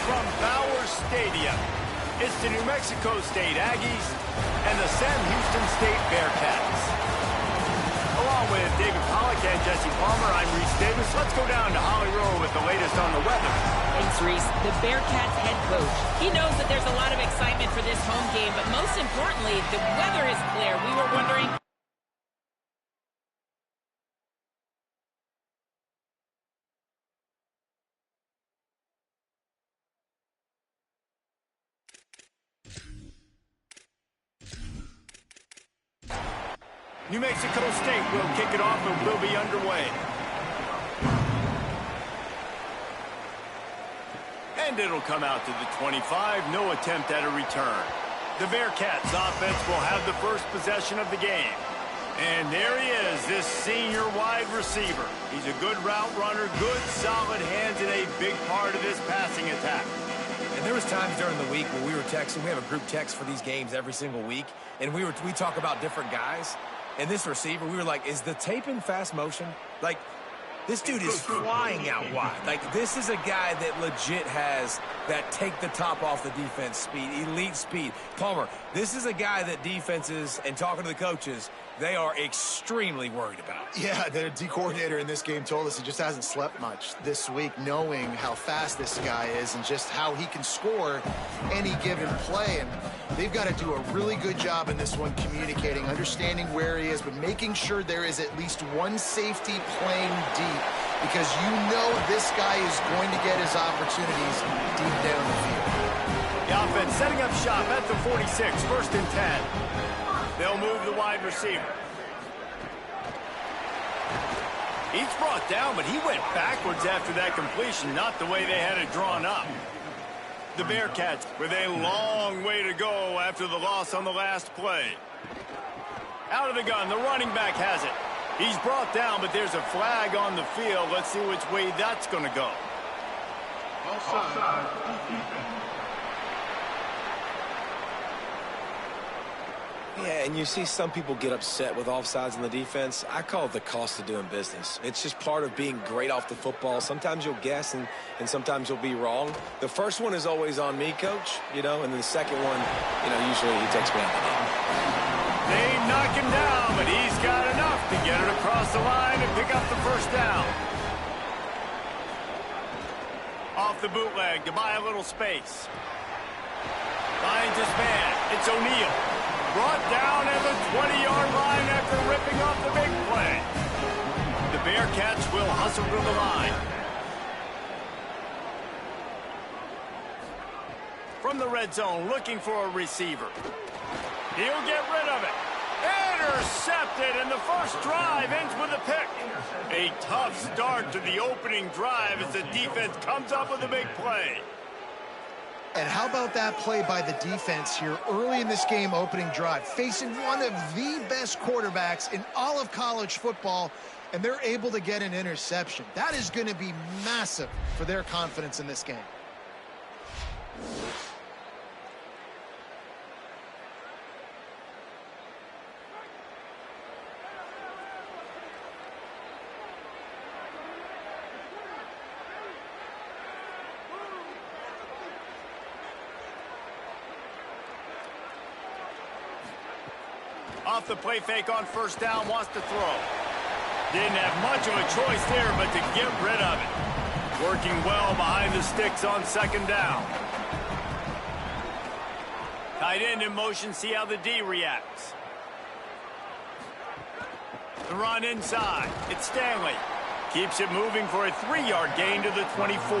from Bowers Stadium. It's the New Mexico State Aggies and the Sam Houston State Bearcats. Along with David Pollack and Jesse Palmer, I'm Reese Davis. Let's go down to Holly Rowe with the latest on the weather. Thanks, Reese. The Bearcats head coach. He knows that there's a lot of excitement for this home game, but most importantly, the weather is clear. We were wondering... New Mexico State will kick it off and will be underway. And it'll come out to the 25. No attempt at a return. The Bearcats offense will have the first possession of the game. And there he is, this senior wide receiver. He's a good route runner, good solid hands, and a big part of this passing attack. And there was times during the week where we were texting. We have a group text for these games every single week. And we talk about different guys. And this receiver, we were like, is the tape in fast motion? Like, this dude is flying out wide. Like, this is a guy that legit has that take the top off the defense speed, elite speed. Palmer, this is a guy that defenses, and talking to the coaches, they are extremely worried about. Yeah, the D coordinator in this game told us he just hasn't slept much this week, knowing how fast this guy is and just how he can score any given play. And they've got to do a really good job in this one communicating, understanding where he is, but making sure there is at least one safety playing deep, because you know this guy is going to get his opportunities deep down the field. The offense setting up shop at the 46, first and 10. They'll move the wide receiver. He's brought down, but he went backwards after that completion, not the way they had it drawn up. The Bearcats with a long way to go after the loss on the last play. Out of the gun, the running back has it. He's brought down, but there's a flag on the field. Let's see which way that's going to go. Yeah, and you see some people get upset with offsides in the defense. I call it the cost of doing business. It's just part of being great off the football. Sometimes you'll guess and sometimes you'll be wrong. The first one is always on me, Coach, and then the second one, usually he takes me out of the game. They knock him down, but he's got enough to get it across the line and pick up the first down. Off the bootleg to buy a little space. Finds his man. It's O'Neal. Brought down at the 20-yard line after ripping off the big play. The Bearcats will hustle to the line. From the red zone, looking for a receiver. He'll get rid of it. Intercepted, and the first drive ends with a pick. A tough start to the opening drive as the defense comes up with a big play. And how about that play by the defense here early in this game, opening drive, facing one of the best quarterbacks in all of college football, and they're able to get an interception. That is going to be massive for their confidence in this game. Off the play fake on first down, wants to throw. Didn't have much of a choice there, but to get rid of it. Working well behind the sticks on second down. Tight end in motion, see how the D reacts. The run inside. It's Stanley. Keeps it moving for a 3-yard gain to the 24.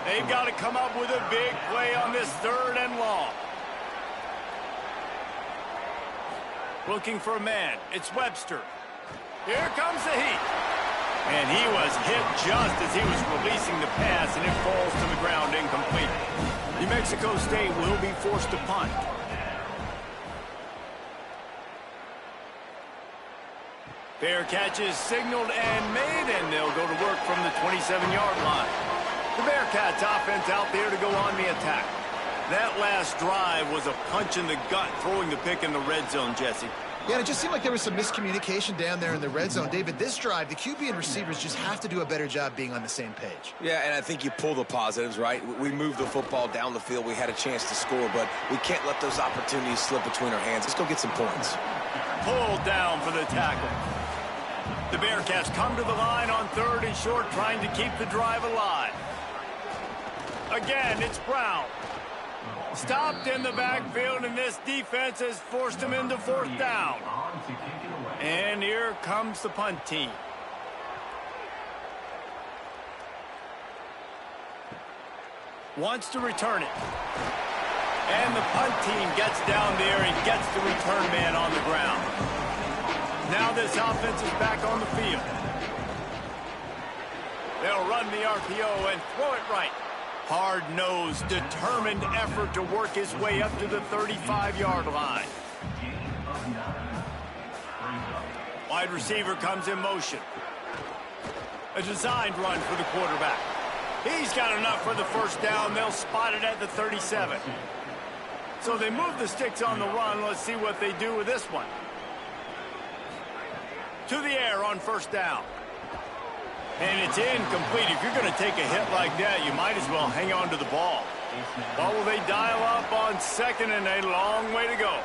They've got to come up with a big play on this third and long. Looking for a man. It's Webster. Here comes the heat. And he was hit just as he was releasing the pass, and it falls to the ground incomplete. New Mexico State will be forced to punt. Fair catch is signaled and made, and they'll go to work from the 27-yard line. The Bearcats offense out there to go on the attack. That last drive was a punch in the gut, throwing the pick in the red zone, Jesse. Yeah, and it just seemed like there was some miscommunication down there in the red zone. David, this drive, the QB and receivers just have to do a better job being on the same page. Yeah, and I think you pull the positives, right? We moved the football down the field. We had a chance to score, but we can't let those opportunities slip between our hands. Let's go get some points. Pulled down for the tackle. The Bearcats come to the line on 3rd and short, trying to keep the drive alive. Again, it's Brown. Stopped in the backfield, and this defense has forced him into 4th down. And here comes the punt team. Wants to return it. And the punt team gets down there and gets the return man on the ground. Now this offense is back on the field. They'll run the RPO and throw it right. Hard-nosed, determined effort to work his way up to the 35-yard line. Wide receiver comes in motion. A designed run for the quarterback. He's got enough for the 1st down. They'll spot it at the 37. So they move the sticks on the run. Let's see what they do with this one. To the air on 1st down. And it's incomplete. If you're going to take a hit like that, you might as well hang on to the ball. What will they dial up on 2nd and a long way to go?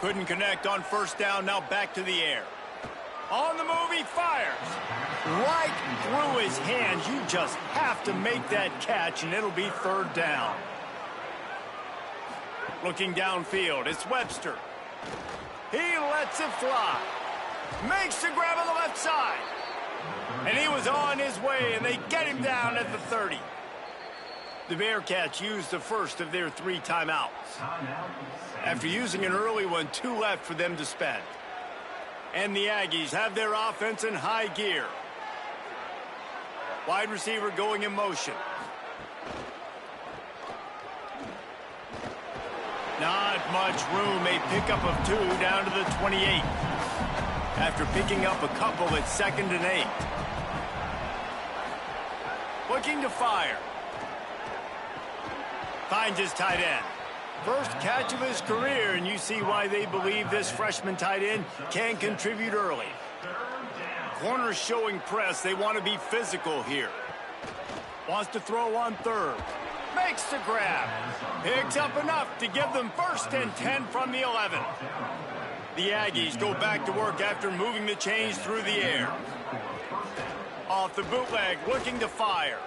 Couldn't connect on 1st down. Now back to the air. On the move, he fires. Right through his hands. You just have to make that catch, and it'll be 3rd down. Looking downfield, it's Webster. He lets it fly. Makes the grab on the left side. And he was on his way, and they get him down at the 30. The Bearcats used the first of their 3 timeouts. After using an early one, 2 left for them to spend. And the Aggies have their offense in high gear. Wide receiver going in motion. Not much room. A pickup of 2 down to the 28. After picking up a couple at 2nd and 8. Looking to fire. Finds his tight end. First catch of his career, and you see why they believe this freshman tight end can contribute early. Corners showing press. They want to be physical here. Wants to throw on 3rd. Makes the grab. Picks up enough to give them 1st and 10 from the 11. The Aggies go back to work after moving the chains through the air. Off the bootleg, looking to fire.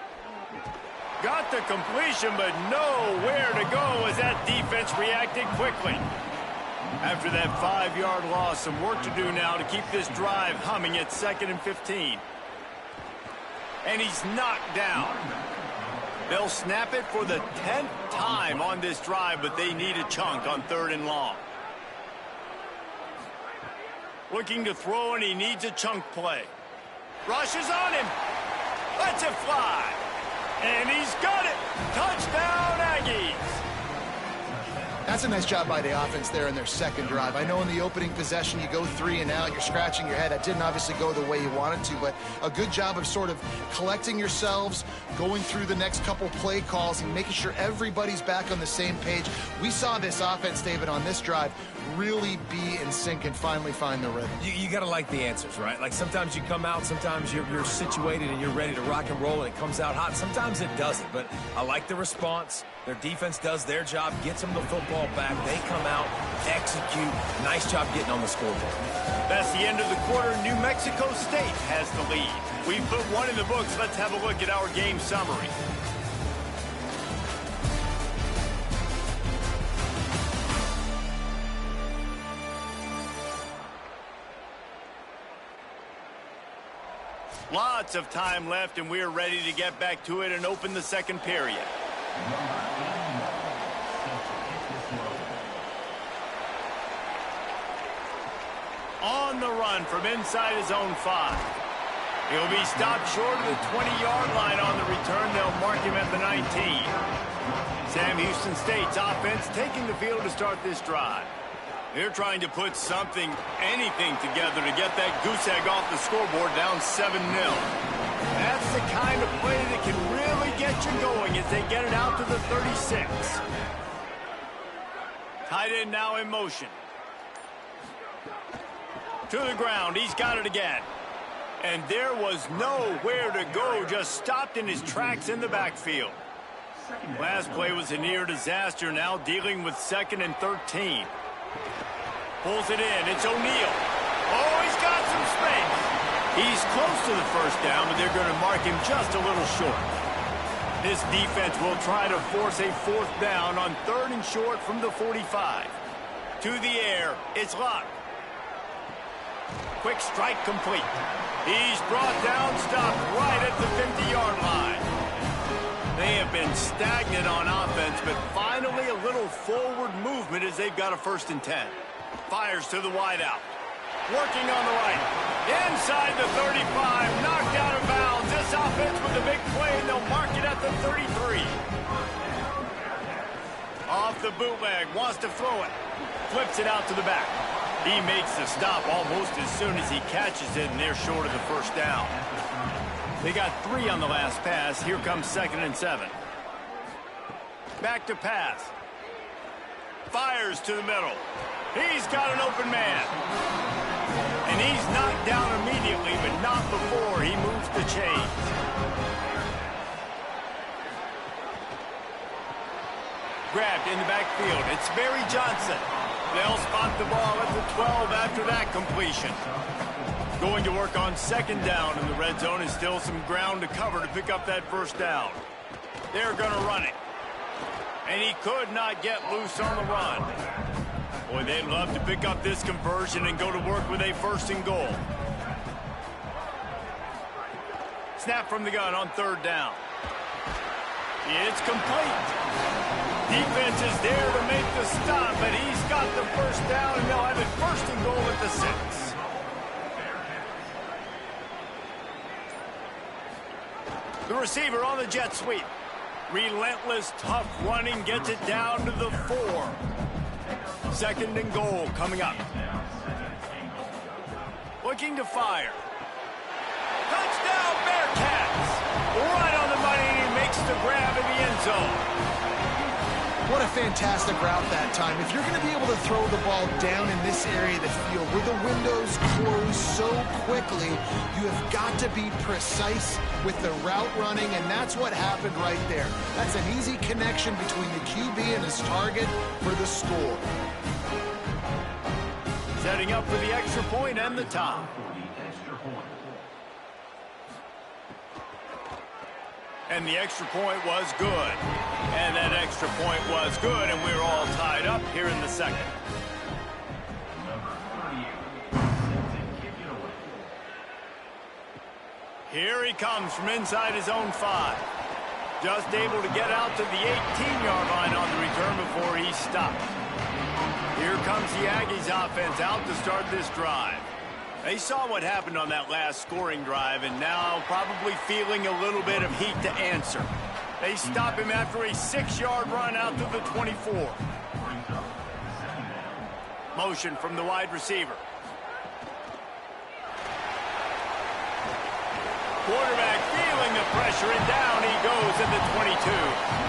Got the completion, but nowhere to go as that defense reacted quickly. After that 5-yard loss, some work to do now to keep this drive humming at 2nd and 15. And he's knocked down. They'll snap it for the 10th time on this drive, but they need a chunk on 3rd and long. Looking to throw, and he needs a chunk play. Rushes on him. Lets it fly. And he's got it. Touchdown, Aggies. That's a nice job by the offense there in their 2nd drive. I know in the opening possession you go 3 and out, you're scratching your head. That didn't obviously go the way you wanted to, but a good job of sort of collecting yourselves, going through the next couple play calls and making sure everybody's back on the same page. We saw this offense, David, on this drive really be in sync and finally find the rhythm. You got to like the answers, right? Like sometimes you come out, sometimes you're situated and you're ready to rock and roll and it comes out hot. Sometimes it doesn't, but I like the response. Their defense does their job, gets them the football back. They come out, execute. Nice job getting on the scoreboard. That's the end of the quarter. New Mexico State has the lead. We put 1 in the books. Let's have a look at our game summary. Lots of time left, and we're ready to get back to it and open the 2nd period. On the run from inside his own 5. He'll be stopped short of the 20-yard line on the return. They'll mark him at the 19. Sam Houston State's offense taking the field to start this drive. They're trying to put something, anything together to get that goose egg off the scoreboard down 7-0. That's the kind of play that can really get you going as they get it out to the 36. Tight end now in motion. To the ground. He's got it again. And there was nowhere to go. Just stopped in his tracks in the backfield. Last play was a near disaster. Now dealing with 2nd and 13. Pulls it in. It's O'Neal. Oh, he's got some space. He's close to the first down, but they're going to mark him just a little short. This defense will try to force a 4th down on 3rd and short from the 45. To the air. It's Luck. Quick strike complete. He's brought down, stopped right at the 50-yard line. They have been stagnant on offense, but finally a little forward movement as they've got a 1st and 10. Fires to the wideout. Working on the right. Inside the 35. Knocked out of bounds. This offense with a big play, and they'll mark it at the 33. Off the bootleg. Wants to throw it. Flips it out to the back. He makes the stop almost as soon as he catches it, and they're short of the 1st down. They got 3 on the last pass. Here comes 2nd and 7. Back to pass. Fires to the middle. He's got an open man. And he's knocked down immediately, but not before he moves the chains. Grabbed in the backfield. It's Barry Johnson. They'll spot the ball at the 12 after that completion. Going to work on 2nd down in the red zone, and still some ground to cover to pick up that 1st down. They're going to run it. And he could not get loose on the run. Boy, they'd love to pick up this conversion and go to work with a 1st and goal. Snap from the gun on 3rd down. It's complete. Defense is there to make the stop, but he's got the 1st down, and they'll have it 1st and goal at the 6. The receiver on the jet sweep. Relentless, tough running, gets it down to the 4. 2nd and goal coming up. Looking to fire. Touchdown, Bearcats! Right on the money, and he makes the grab in the end zone. What a fantastic route that time. If you're going to be able to throw the ball down in this area of the field where the windows close so quickly, you have got to be precise with the route running, and that's what happened right there. That's an easy connection between the QB and his target for the score. Setting up for the extra point and the top. And the extra point was good. And that extra point was good, and we're all tied up here in the 2nd. Here he comes from inside his own 5. Just able to get out to the 18-yard line on the return before he stopped. Here comes the Aggies offense out to start this drive. They saw what happened on that last scoring drive, and now probably feeling a little bit of heat to answer. They stop him after a 6-yard run out to the 24. Motion from the wide receiver. Quarterback feeling the pressure, and down he goes at the 22.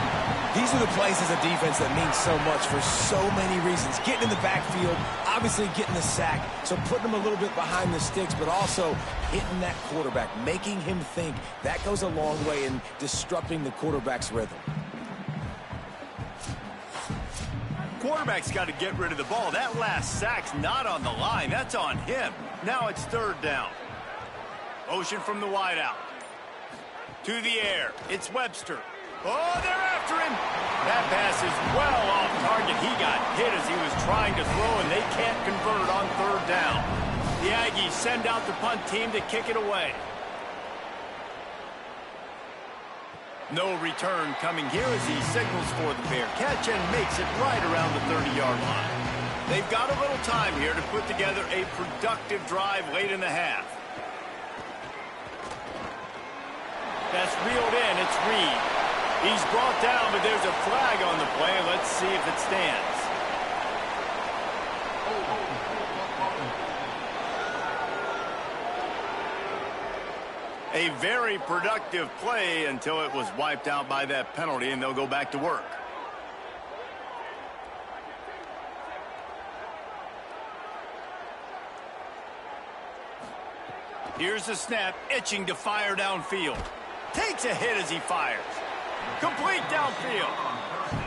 These are the plays as a defense that mean so much for so many reasons. Getting in the backfield, obviously getting the sack, so putting him a little bit behind the sticks, but also hitting that quarterback, making him think. That goes a long way in disrupting the quarterback's rhythm. Quarterback's got to get rid of the ball. That last sack's not on the line. That's on him. Now it's 3rd down. Motion from the wideout. To the air. It's Webster. Oh, they're after him. That pass is well off target. He got hit as he was trying to throw, and they can't convert on 3rd down. The Aggies send out the punt team to kick it away. No return coming here as he signals for the fair catch and makes it right around the 30-yard line. They've got a little time here to put together a productive drive late in the half. That's reeled in. It's Reed. He's brought down, but there's a flag on the play. Let's see if it stands. A very productive play until it was wiped out by that penalty, and they'll go back to work. Here's the snap, itching to fire downfield. Takes a hit as he fires. Complete downfield.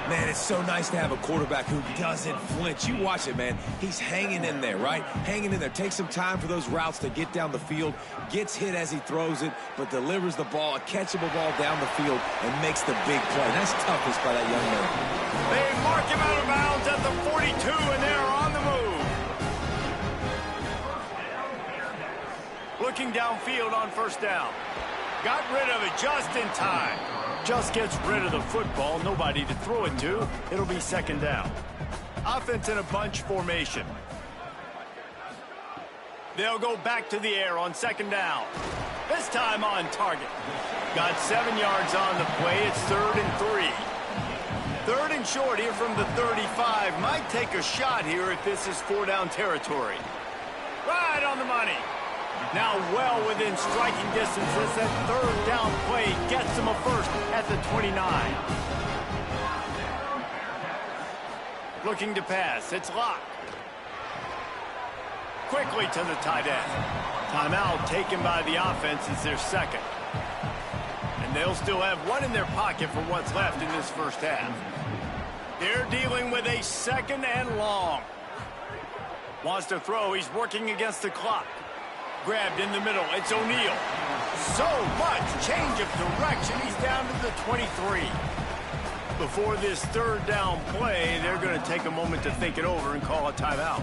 Man, it's so nice to have a quarterback who doesn't flinch. You watch it, man. He's hanging in there, right? Hanging in there. Takes some time for those routes to get down the field. Gets hit as he throws it, but delivers the ball, a catchable ball down the field, and makes the big play. That's toughness by that young man. They mark him out of bounds at the 42, and they're on the move. Looking downfield on first down. Got rid of it just in time. Just gets rid of the football, nobody to throw it to. It'll be second down. Offense in a bunch formation. They'll go back to the air on second down. This time on target. Got 7 yards on the play. It's 3rd and 3. 3rd and short here from the 35. Might take a shot here if this is 4-down territory. Right on the money. Now well within striking distance as that 3rd down play gets him a first at the 29. Looking to pass. It's locked. Quickly to the tight end. Timeout taken by the offense as their second. And they'll still have one in their pocket for what's left in this first half. They're dealing with a 2nd and long. Wants to throw. He's working against the clock. Grabbed in the middle. It's O'Neal. So much change of direction. He's down to the 23. Before this 3rd down play, they're going to take a moment to think it over and call a timeout.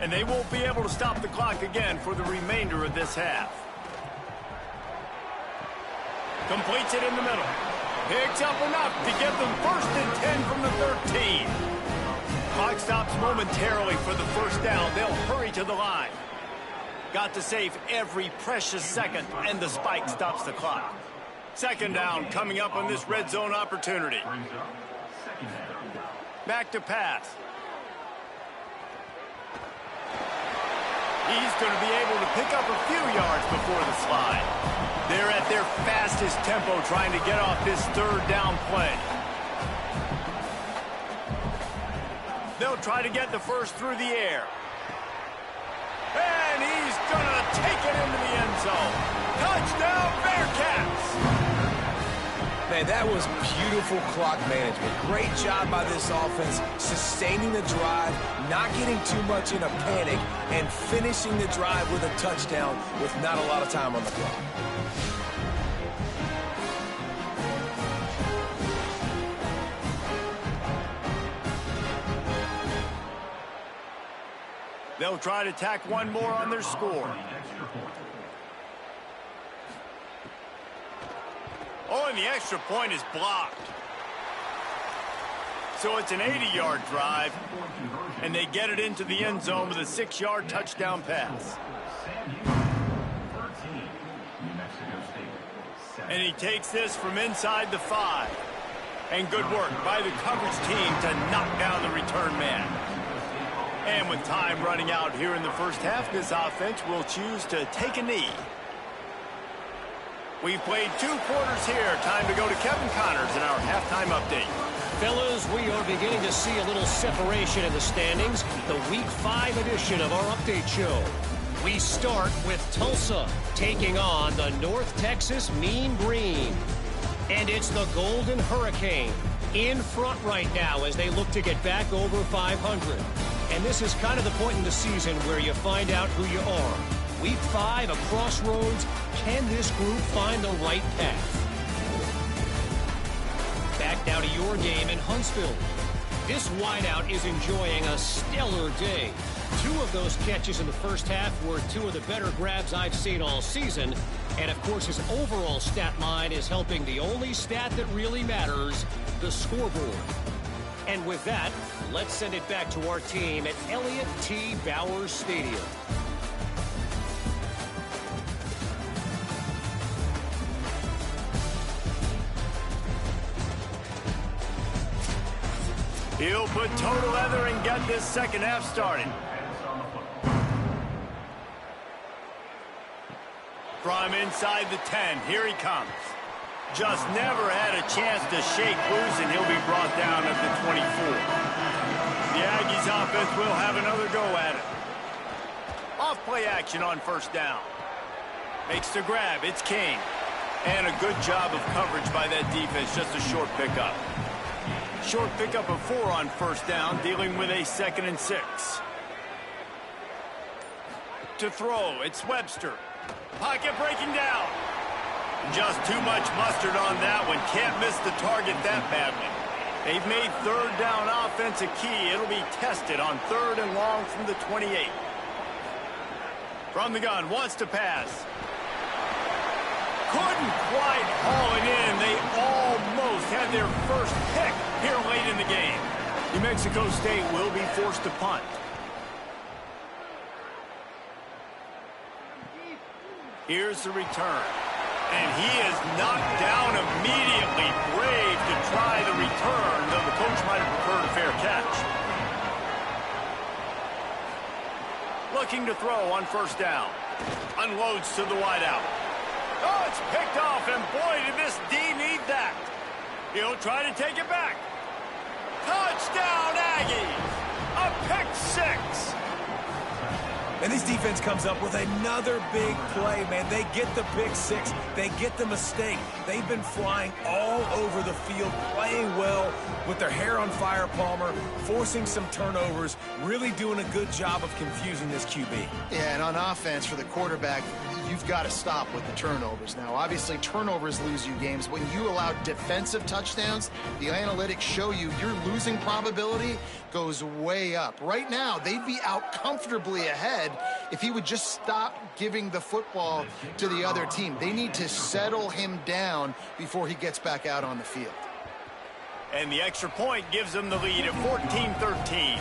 And they won't be able to stop the clock again for the remainder of this half. Completes it in the middle. Picks up enough to get them 1st and 10 from the 13. Clock stops momentarily for the first down. They'll hurry to the line. Got to save every precious second, and the spike stops the clock. Second down coming up on this red zone opportunity. Back to pass. He's going to be able to pick up a few yards before the slide. They're at their fastest tempo trying to get off this 3rd down play. They'll try to get the first through the air. And he's going to take it into the end zone. Touchdown, Bearcats! Man, that was beautiful clock management. Great job by this offense, sustaining the drive, not getting too much in a panic, and finishing the drive with a touchdown with not a lot of time on the clock. They'll try to tack one more on their score. Oh, and the extra point is blocked. So it's an 80-yard drive, and they get it into the end zone with a 6-yard touchdown pass. And he takes this from inside the 5. And good work by the coverage team to knock down the return man. And with time running out here in the first half, this offense will choose to take a knee. We've played 2 quarters here. Time to go to Kevin Connors in our halftime update. Fellas, we are beginning to see a little separation in the standings. The Week 5 edition of our update show. We start with Tulsa taking on the North Texas Mean Green. And it's the Golden Hurricane in front right now as they look to get back over 500. And this is kind of the point in the season where you find out who you are. Week 5, a crossroads. Can this group find the right path? Back now to your game in Huntsville. This wideout is enjoying a stellar day. 2 of those catches in the first half were 2 of the better grabs I've seen all season. And, of course, his overall stat line is helping the only stat that really matters, the scoreboard. And with that, let's send it back to our team at Elliott T. Bowers Stadium. He'll put toe to leather and get this second half started. From inside the 10, here he comes. Just never had a chance to shake loose, and he'll be brought down at the 24. The Aggies offense will have another go at it. Off play action on first down. Makes the grab. It's King. And a good job of coverage by that defense. Just a short pickup. Short pickup of 4 on first down, dealing with a 2nd and 6. To throw, it's Webster. Pocket breaking down. Just too much mustard on that one. Can't miss the target that badly. They've made 3rd down offense a key. It'll be tested on 3rd and long from the 28. From the gun, wants to pass. Couldn't quite haul it in. They almost had their first pick here late in the game. New Mexico State will be forced to punt. Here's the return. And he is knocked down immediately. Brave to try the return, though the coach might have preferred a fair catch. Looking to throw on first down. Unloads to the wideout. Oh, it's picked off, and boy, did this D need that. He'll try to take it back. Touchdown, Aggies! A pick 6. And this defense comes up with another big play, man. They get the pick 6. They get the mistake. They've been flying all over the field, playing well with their hair on fire, Palmer, forcing some turnovers, really doing a good job of confusing this QB. Yeah, and on offense for the quarterback, you've got to stop with the turnovers. Now, obviously, turnovers lose you games. When you allow defensive touchdowns, the analytics show you your losing probability goes way up. Right now, they'd be out comfortably ahead if he would just stop giving the football to the other team. They need to settle him down before he gets back out on the field. And the extra point gives them the lead at 14-13.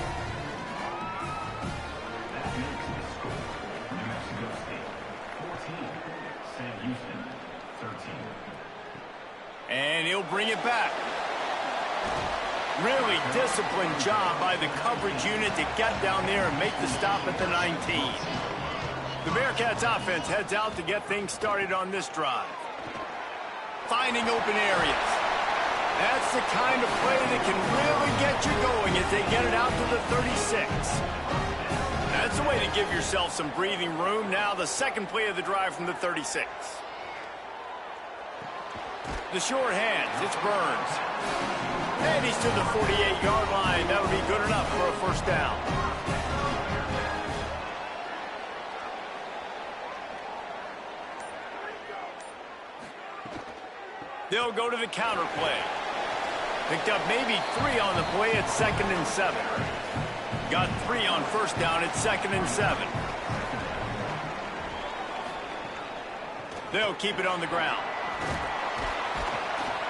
And he'll bring it back. Really disciplined job by the coverage unit to get down there and make the stop at the 19. The Bearcats offense heads out to get things started on this drive. Finding open areas. That's the kind of play that can really get you going as they get it out to the 36. That's a way to give yourself some breathing room. Now the second play of the drive from the 36. The short hands, it's Burns. And he's to the 48-yard line. That'll be good enough for a first down. They'll go to the counter play. Picked up maybe 3 on the play at 2nd and 7. Got 3 on first down at 2nd and 7. They'll keep it on the ground.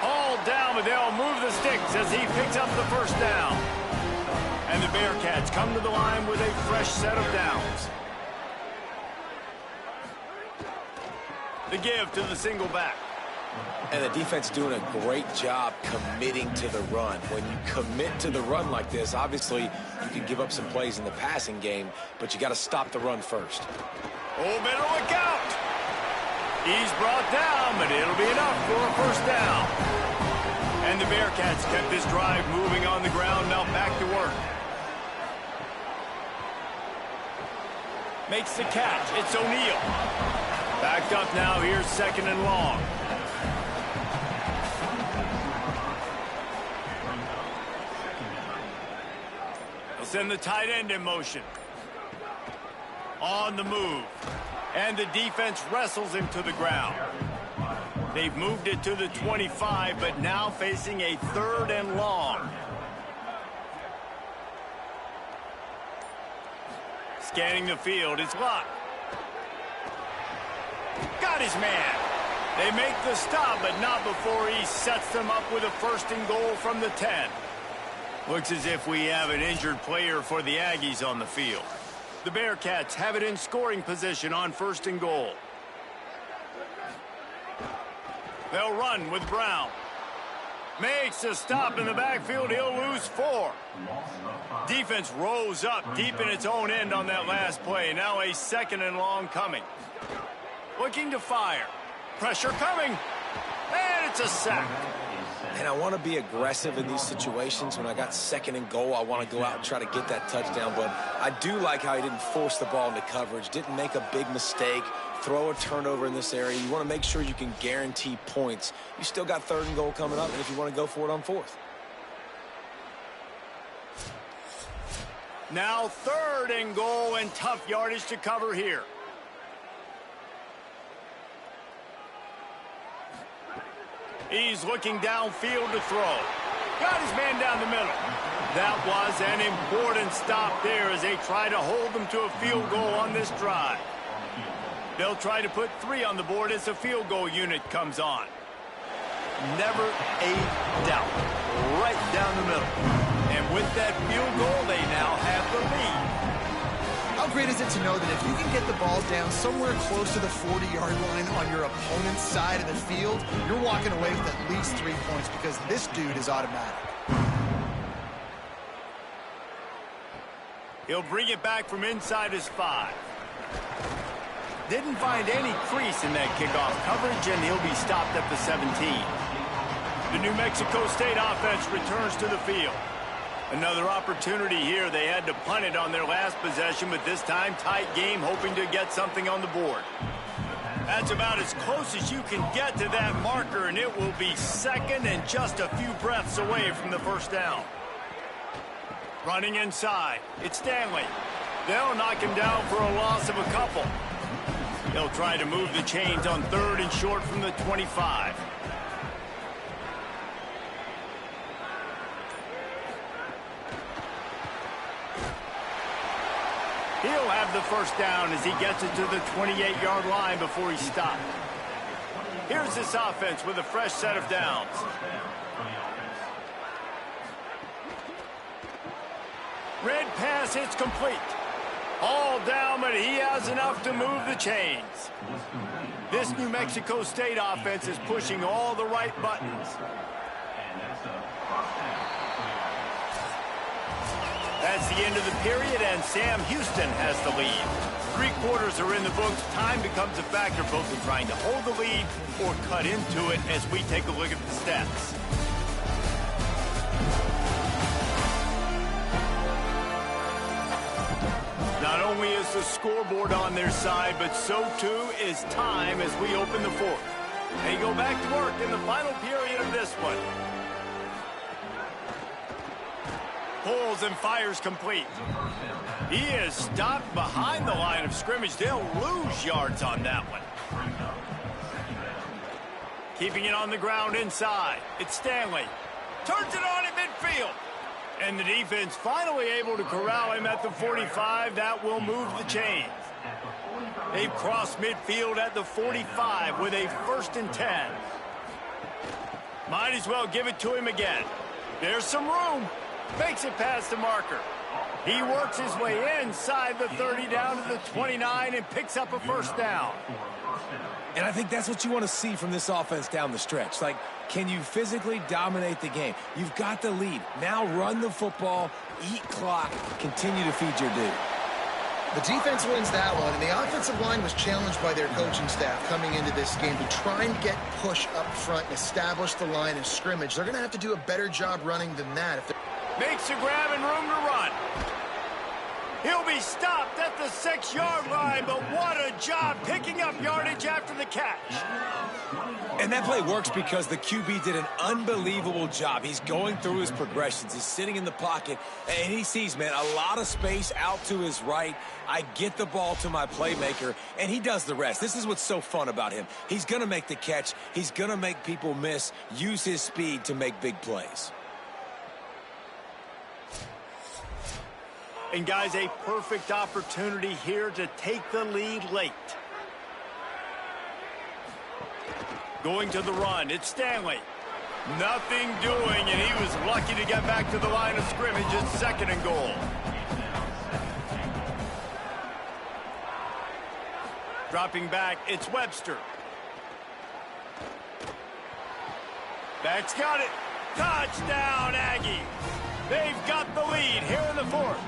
All down, but they'll move the sticks as he picks up the first down. And the Bearcats come to the line with a fresh set of downs. The give to the single back. And the defense doing a great job committing to the run. When you commit to the run like this, obviously you can give up some plays in the passing game, but you got to stop the run first. Oh, better look out. He's brought down, but it'll be enough for a first down. And the Bearcats kept this drive moving on the ground. Now back to work. Makes the catch. It's O'Neal. Backed up now. Here's 2nd and long. They'll send the tight end in motion. On the move. And the defense wrestles him to the ground. They've moved it to the 25, but now facing a 3rd and long. Scanning the field, it's Locke. Got his man. They make the stop, but not before he sets them up with a 1st and goal from the 10. Looks as if we have an injured player for the Aggies on the field. The Bearcats have it in scoring position on 1st and goal. They'll run with Brown. Makes a stop in the backfield. He'll lose 4. Defense rose up deep in its own end on that last play. Now a 2nd and long coming. Looking to fire. Pressure coming. And it's a sack. and I want to be aggressive in these situations. When I got 2nd and goal, I want to go out and try to get that touchdown. But I do like how he didn't force the ball into coverage, didn't make a big mistake, throw a turnover in this area. You want to make sure you can guarantee points. You still got 3rd and goal coming up, and if you want to go for it on 4th. Now 3rd and goal, and tough yardage to cover here. He's looking downfield to throw. Got his man down the middle. That was an important stop there as they try to hold them to a field goal on this drive. They'll try to put 3 on the board as the field goal unit comes on. Never a doubt. Right down the middle. And with that field goal, they now have the lead. How great is it to know that if you can get the ball down somewhere close to the 40-yard line on your opponent's side of the field, you're walking away with at least 3 points because this dude is automatic. He'll bring it back from inside his 5. Didn't find any crease in that kickoff coverage, and he'll be stopped at the 17. The New Mexico State offense returns to the field. Another opportunity here. They had to punt it on their last possession, but this time tight game, hoping to get something on the board. That's about as close as you can get to that marker, and it will be 2nd and just a few breaths away from the 1st down. Running inside, it's Stanley. They'll knock him down for a loss of a couple. They'll try to move the chains on 3rd and short from the 25. He'll have the 1st down as he gets it to the 28-yard line before he's stopped. Here's this offense with a fresh set of downs. Red pass hits complete. All down, but he has enough to move the chains. This New Mexico State offense is pushing all the right buttons. That's the end of the period, and Sam Houston has the lead. 3 quarters are in the books. Time becomes a factor, both in trying to hold the lead or cut into it as we take a look at the stats. Not only is the scoreboard on their side, but so too is time as we open the 4th. They go back to work in the final period of this one. Pulls and fires complete. He is stopped behind the line of scrimmage. They'll lose yards on that one. Keeping it on the ground inside. It's Stanley. Turns it on in midfield. And the defense finally able to corral him at the 45. That will move the chains. They've crossed midfield at the 45 with a 1st and 10. Might as well give it to him again. There's some room. Makes it past the marker. He works his way inside the 30 down to the 29 and picks up a 1st down. And I think that's what you want to see from this offense down the stretch. Like, can you physically dominate the game? You've got the lead. Now run the football, eat clock, continue to feed your dude. The defense wins that one, and the offensive line was challenged by their coaching staff coming into this game to try and get push up front and establish the line of scrimmage. They're going to have to do a better job running than that. Makes a grab and room to run. He'll be stopped at the 6-yard line, but what a job picking up yardage after the catch. And that play works because the QB did an unbelievable job. He's going through his progressions. He's sitting in the pocket, and he sees, man, a lot of space out to his right. I get the ball to my playmaker, and he does the rest. This is what's so fun about him. He's going to make the catch. He's going to make people miss, use his speed to make big plays. And, guys, a perfect opportunity here to take the lead late. Going to the run, it's Stanley. Nothing doing, and he was lucky to get back to the line of scrimmage. It's 2nd and goal. Dropping back, it's Webster. Back's got it. Touchdown, Aggie. They've got the lead here in the 4th.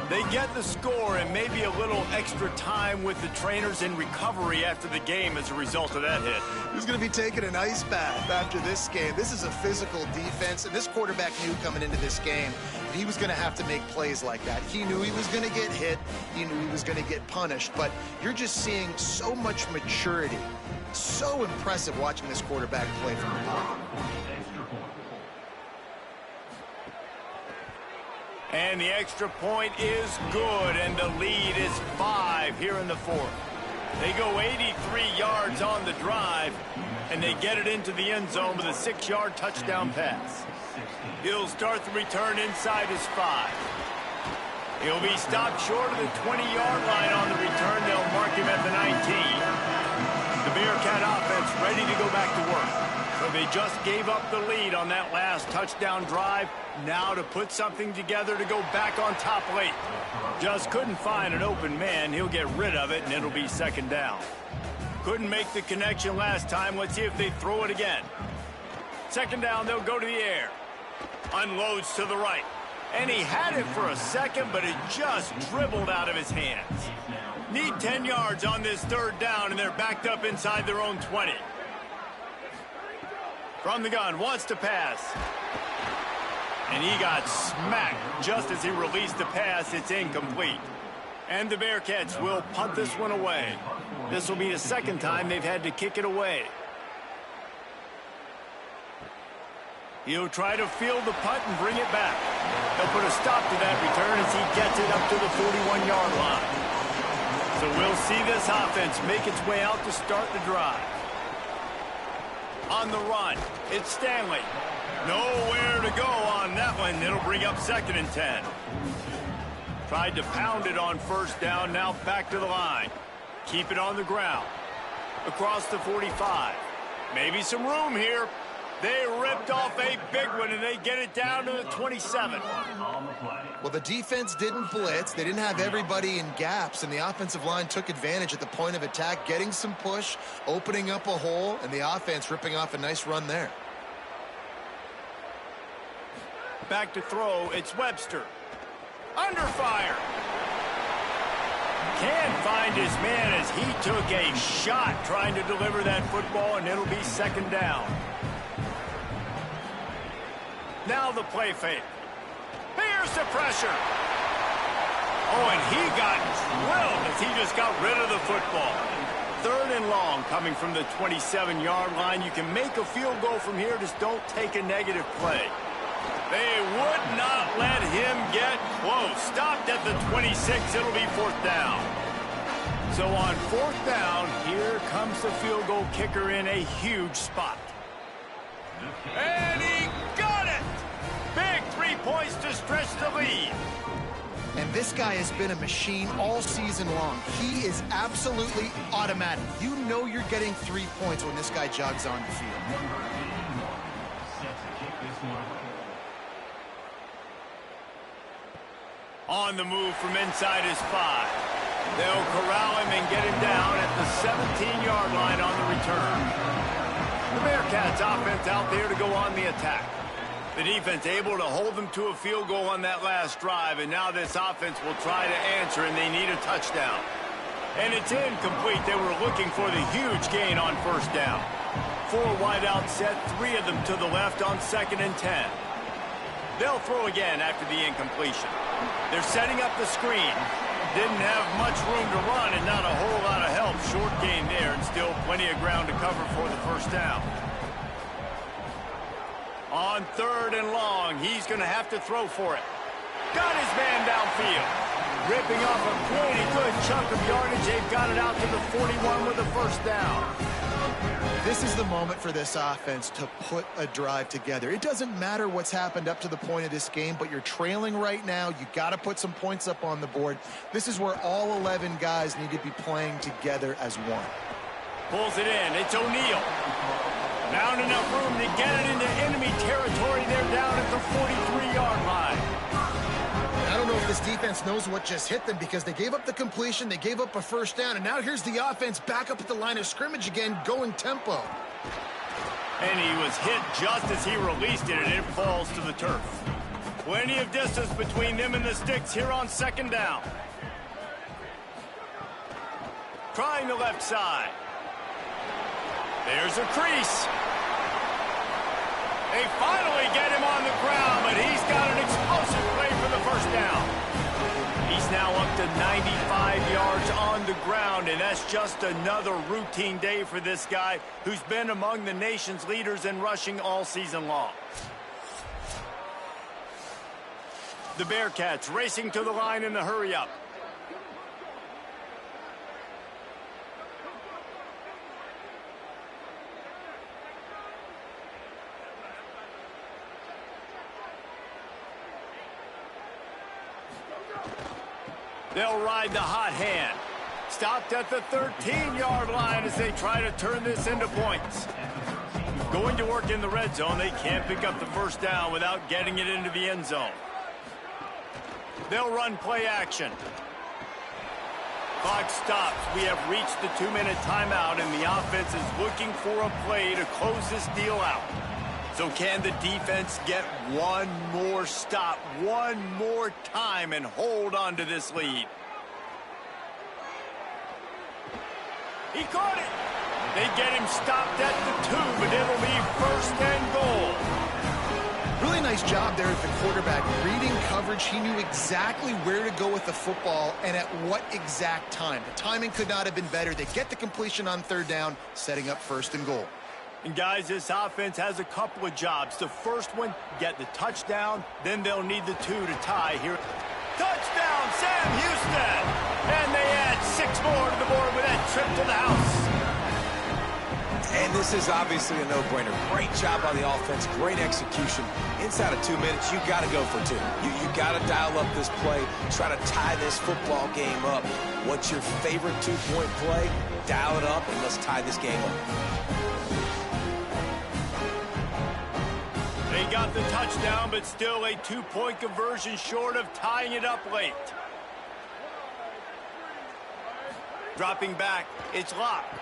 They get the score and maybe a little extra time with the trainers in recovery after the game as a result of that hit. He's going to be taking an ice bath after this game. This is a physical defense, and this quarterback knew coming into this game he was going to have to make plays like that. He knew he was going to get hit. He knew he was going to get punished, but you're just seeing so much maturity. So impressive watching this quarterback play from the pocket. And the extra point is good, and the lead is 5 here in the fourth. They go 83 yards on the drive, and they get it into the end zone with a 6-yard touchdown pass. He'll start the return inside his 5. He'll be stopped short of the 20-yard line on the return. They'll mark him at the 19. The Bearcat offense ready to go back to work. So they just gave up the lead on that last touchdown drive. Now to put something together to go back on top late. Just couldn't find an open man. He'll get rid of it, and it'll be second down. Couldn't make the connection last time. Let's see if they throw it again. Second down, they'll go to the air. Unloads to the right. And he had it for a second, but it just dribbled out of his hands. Need 10 yards on this third down, and they're backed up inside their own 20. From the gun, wants to pass. And he got smacked just as he released the pass. It's incomplete. And the Bearcats will punt this one away. This will be the second time they've had to kick it away. He'll try to field the punt and bring it back. They'll put a stop to that return as he gets it up to the 41-yard line. So we'll see this offense make its way out to start the drive. On the run, it's Stanley. Nowhere to go on that one. It'll bring up 2nd and 10. Tried to pound it on first down, now back to the line. Keep it on the ground. Across the 45. Maybe some room here. They ripped off a big one, and they get it down to the 27. Well, the defense didn't blitz. They didn't have everybody in gaps, and the offensive line took advantage at the point of attack, getting some push, opening up a hole, and the offense ripping off a nice run there. Back to throw, it's Webster. Under fire. Can't find his man as he took a shot trying to deliver that football, and it'll be second down. Now the play fake. Here's the pressure. Oh, and he got drilled as he just got rid of the football. 3rd and long coming from the 27-yard line. You can make a field goal from here. Just don't take a negative play. They would not let him get close. Stopped at the 26. It'll be 4th down. So on 4th down, here comes the field goal kicker in a huge spot. And he got it! Big 3 points to stretch the lead. And this guy has been a machine all season long. He is absolutely automatic. You know you're getting 3 points when this guy jogs on the field. On the move from inside his 5. They'll corral him and get him down at the 17-yard line on the return. The Bearcats offense out there to go on the attack. The defense able to hold them to a field goal on that last drive, and now this offense will try to answer, and they need a touchdown. And it's incomplete. They were looking for the huge gain on first down. 4 wideout set, 3 of them to the left on 2nd and 10. They'll throw again after the incompletion. They're setting up the screen. Didn't have much room to run and not a whole lot of help. Short gain there and still plenty of ground to cover for the first down. On 3rd and long, he's going to have to throw for it. Got his man downfield. Ripping off a pretty good chunk of yardage. They've got it out to the 41 with the first down. This is the moment for this offense to put a drive together. It doesn't matter what's happened up to the point of this game, but you're trailing right now. You got to put some points up on the board. This is where all 11 guys need to be playing together as one. Pulls it in. It's O'Neal. Found enough room to get it into enemy territory. They're down at the 43-yard line. I don't know if this defense knows what just hit them because they gave up the completion, they gave up a first down, and now here's the offense back up at the line of scrimmage again, going tempo. And he was hit just as he released it, and it falls to the turf. Plenty of distance between them and the sticks here on second down. Trying the left side. There's a crease. They finally get him on the ground, but he's got an explosive play for the first down. He's now up to 95 yards on the ground, and that's just another routine day for this guy who's been among the nation's leaders in rushing all season long. The Bearcats racing to the line in the hurry-up. They'll ride the hot hand. Stopped at the 13-yard line as they try to turn this into points. Going to work in the red zone, they can't pick up the first down without getting it into the end zone. They'll run play action. Clock stops. We have reached the 2-minute timeout, and the offense is looking for a play to close this deal out. So can the defense get one more stop, one more time, and hold on to this lead? He caught it. They get him stopped at the 2, but it'll be first and goal. Really nice job there at the quarterback. Reading coverage, he knew exactly where to go with the football and at what exact time. The timing could not have been better. They get the completion on third down, setting up first and goal. And guys, this offense has a couple of jobs. The first one, get the touchdown. Then they'll need the 2 to tie here. Touchdown, Sam Houston! And they add 6 more to the board with that trip to the house. And this is obviously a no-brainer. Great job by the offense, great execution. Inside of 2 minutes, you got to go for 2. You got to dial up this play, try to tie this football game up. What's your favorite 2-point play? Dial it up, and let's tie this game up. They got the touchdown, but still a 2-point conversion short of tying it up late. Dropping back, it's locked.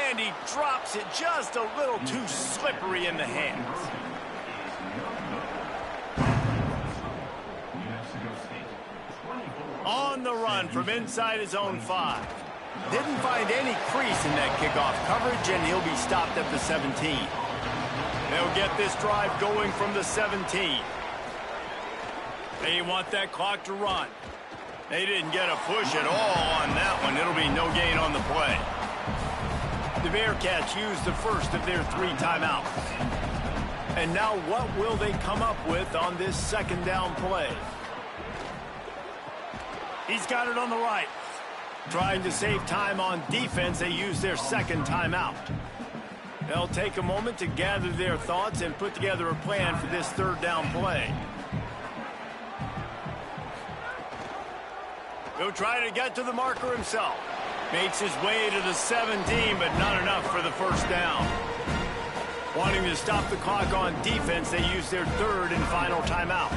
And he drops it just a little too slippery in the hands. On the run from inside his own 5. Didn't find any crease in that kickoff coverage, and he'll be stopped at the 17. They'll get this drive going from the 17. They want that clock to run. They didn't get a push at all on that one. It'll be no gain on the play. The Bearcats use the first of their 3 timeouts. And now what will they come up with on this second down play? He's got it on the right. Trying to save time on defense, they use their second timeout. They'll take a moment to gather their thoughts and put together a plan for this third down play. He'll try to get to the marker himself. Makes his way to the 17, but not enough for the first down. Wanting to stop the clock on defense, they use their third and final timeout.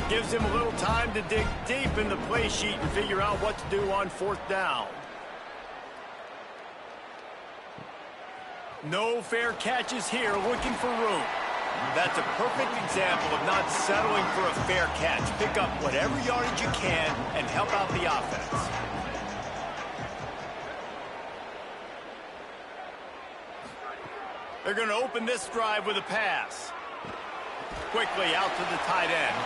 Gives him a little time to dig deep in the play sheet and figure out what to do on fourth down. No fair catches here, looking for room. That's a perfect example of not settling for a fair catch. Pick up whatever yardage you can and help out the offense. They're going to open this drive with a pass. Quickly out to the tight end.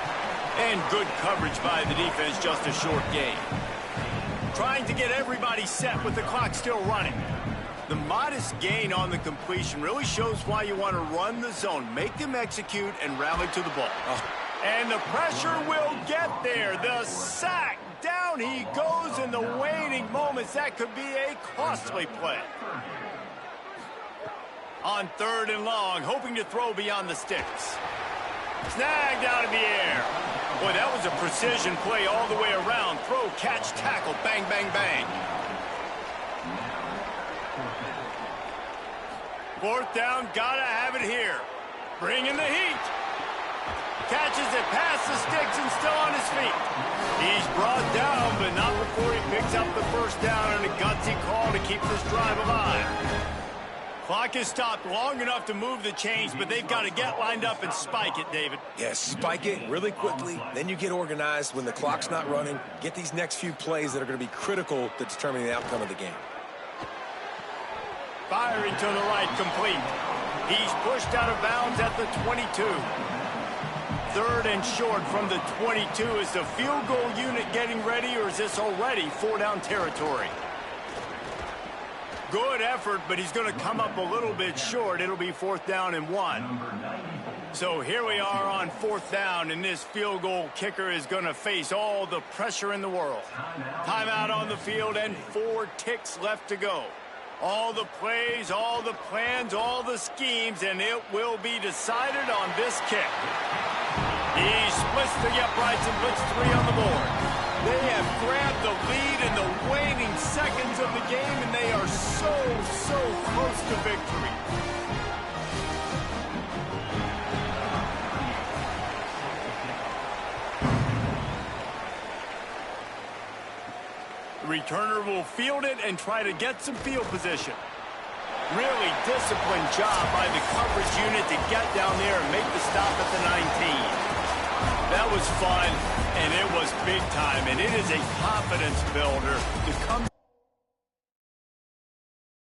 And good coverage by the defense, just a short gain. Trying to get everybody set with the clock still running. The modest gain on the completion really shows why you want to run the zone. Make them execute and rally to the ball. And the pressure will get there. The sack. Down he goes in the waning moments. That could be a costly play. On third and long, hoping to throw beyond the sticks. Snagged out of the air. Boy, that was a precision play all the way around. Throw, catch, tackle, bang, bang, bang. Fourth down, gotta have it here. Bringing the heat. Catches it past the sticks and still on his feet. He's brought down, but not before he picks up the first down and a gutsy call to keep this drive alive. Clock is stopped long enough to move the chains, but they've got to get lined up and spike it, David. Yes, spike it really quickly. Then you get organized when the clock's not running. Get these next few plays that are going to be critical to determining the outcome of the game. Firing to the right, complete. He's pushed out of bounds at the 22. 3rd and short from the 22. Is the field goal unit getting ready, or is this already 4-down territory? Good effort, but he's going to come up a little bit short. It'll be 4th down and 1. So here we are on 4th down, and this field goal kicker is going to face all the pressure in the world. Timeout on the field and 4 ticks left to go. All the plays, all the plans, all the schemes, and it will be decided on this kick. He splits the uprights and puts 3 on the board. They have grabbed the lead in the waning seconds of the game, and they are so close to victory. The returner will field it and try to get some field position. Really disciplined job by the coverage unit to get down there and make the stop at the 19. That was fun, and it was big time, and it is a confidence builder to come